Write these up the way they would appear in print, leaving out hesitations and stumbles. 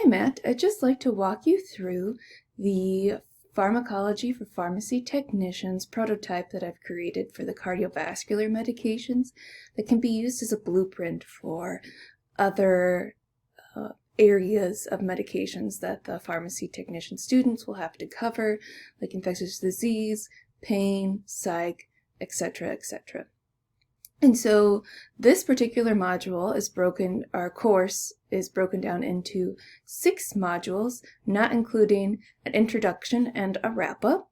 I'm at, I'd just like to walk you through the Pharmacology for Pharmacy Technicians prototype that I've created for the cardiovascular medications that can be used as a blueprint for other areas of medications that the pharmacy technician students will have to cover, like infectious disease, pain, psych, etc., etc. And so this particular module is broken, our course is broken down into 6 modules, not including an introduction and a wrap-up.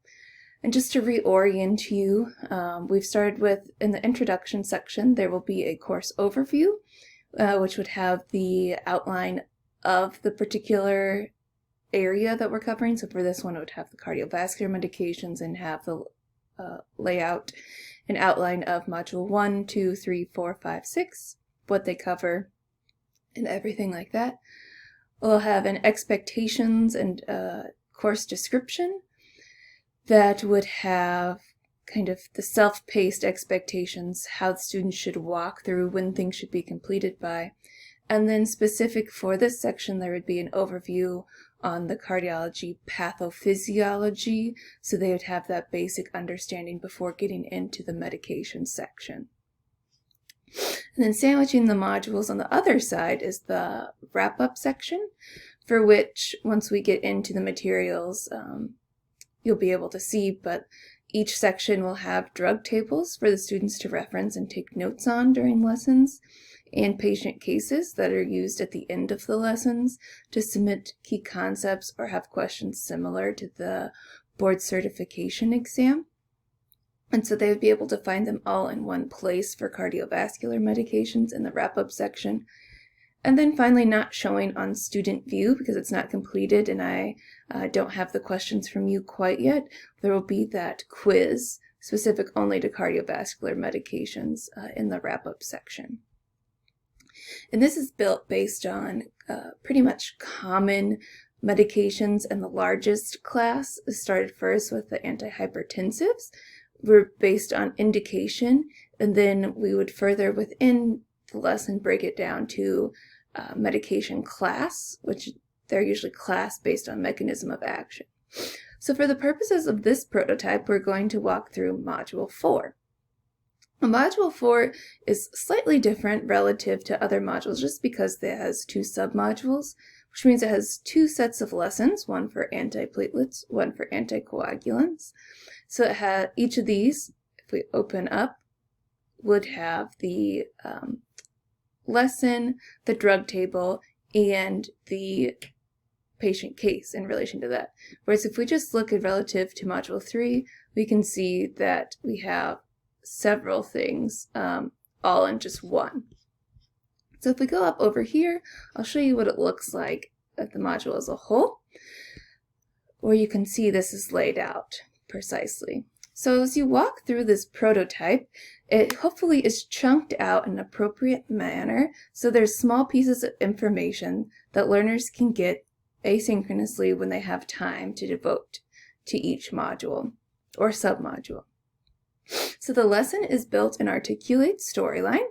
And just to reorient you, we've started with, in the introduction section, there will be a course overview, which would have the outline of the particular area that we're covering. So for this one, it would have the cardiovascular medications and have the layout and outline of module 1, 2, 3, 4, 5, 6, what they cover, and everything like that. We'll have an expectations and course description that would have kind of the self-paced expectations, how the students should walk through, when things should be completed by. And then specific for this section, there would be an overview on the cardiology pathophysiology, so they would have that basic understanding before getting into the medication section. And then sandwiching the modules on the other side is the wrap-up section, for which once we get into the materials, you'll be able to see, but each section will have drug tables for the students to reference and take notes on during lessons, and patient cases that are used at the end of the lessons to submit key concepts or have questions similar to the board certification exam. And so they would be able to find them all in one place for cardiovascular medications in the wrap-up section. And then finally, not showing on student view because it's not completed and I don't have the questions from you quite yet, there will be that quiz specific only to cardiovascular medications in the wrap-up section. And this is built based on pretty much common medications, and the largest class started first with the antihypertensives. We're based on indication, and then we would further within the lesson break it down to medication class, which they're usually class based on mechanism of action. So for the purposes of this prototype, we're going to walk through Module 4. Module 4 is slightly different relative to other modules just because it has 2 submodules, which means it has 2 sets of lessons, one for antiplatelets, one for anticoagulants. So it has each of these, if we open up, would have the lesson, the drug table, and the patient case in relation to that. Whereas if we just look at relative to Module 3, we can see that we have several things all in just one. So if we go up over here, I'll show you what it looks like at the module as a whole, where you can see this is laid out precisely. So as you walk through this prototype, it hopefully is chunked out in an appropriate manner, so there's small pieces of information that learners can get asynchronously when they have time to devote to each module or submodule. So the lesson is built in Articulate Storyline,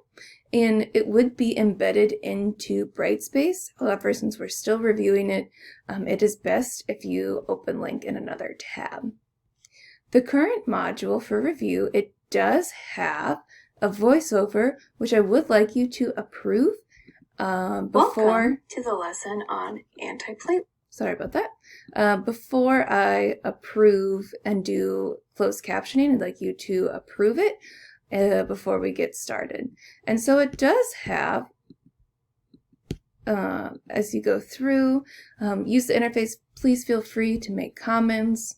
and it would be embedded into Brightspace. However, since we're still reviewing it, it is best if you open link in another tab. The current module for review, it does have a voiceover, which I would like you to approve Welcome to the lesson on antiplatelet. Sorry about that. Before I approve and do closed captioning, I'd like you to approve it before we get started. And so it does have, as you go through, use the interface, please feel free to make comments.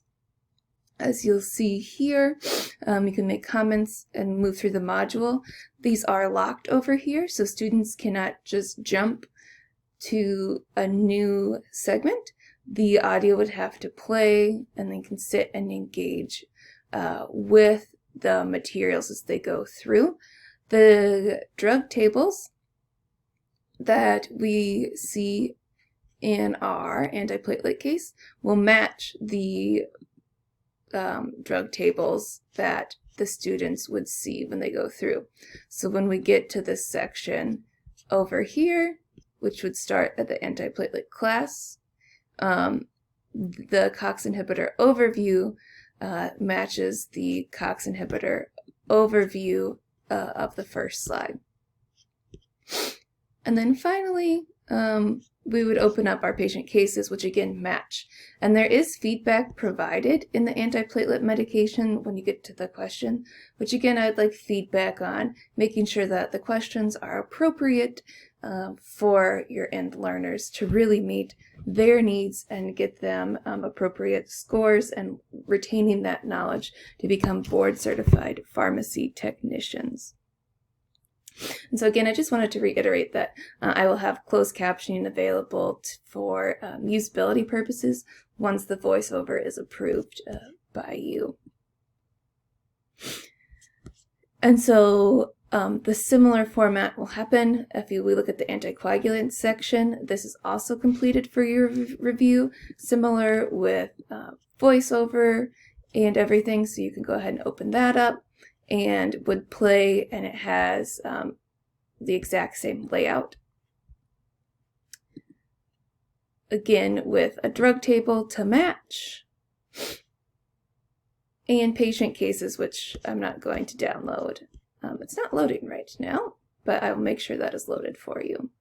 As you'll see here, you can make comments and move through the module. These are locked over here, so students cannot just jump to a new segment. The audio would have to play, and they can sit and engage with the materials as they go through. The drug tables that we see in our antiplatelet case will match the drug tables that the students would see when they go through. So when we get to this section over here, which would start at the antiplatelet class. The COX inhibitor overview matches the COX inhibitor overview of the first slide. And then finally, we would open up our patient cases, which again match. And there is feedback provided in the antiplatelet medication when you get to the question, which again I'd like feedback on, making sure that the questions are appropriate for your end learners to really meet their needs and get them appropriate scores and retaining that knowledge to become board certified pharmacy technicians. And so again, I just wanted to reiterate that I will have closed captioning available for usability purposes once the voiceover is approved by you. And so the similar format will happen if we look at the anticoagulant section. This is also completed for your review, similar with voiceover and everything. So you can go ahead and open that up and would play, and it has the exact same layout. Again, with a drug table to match, and patient cases, which I'm not going to download. It's not loading right now, but I will make sure that is loaded for you.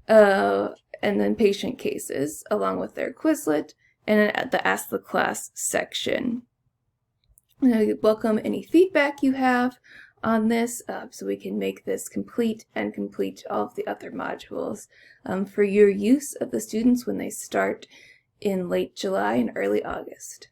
And then patient cases, along with their Quizlet, and at the Ask the Class section. I welcome any feedback you have on this so we can make this complete and complete all of the other modules for your use of the students when they start in late July and early August.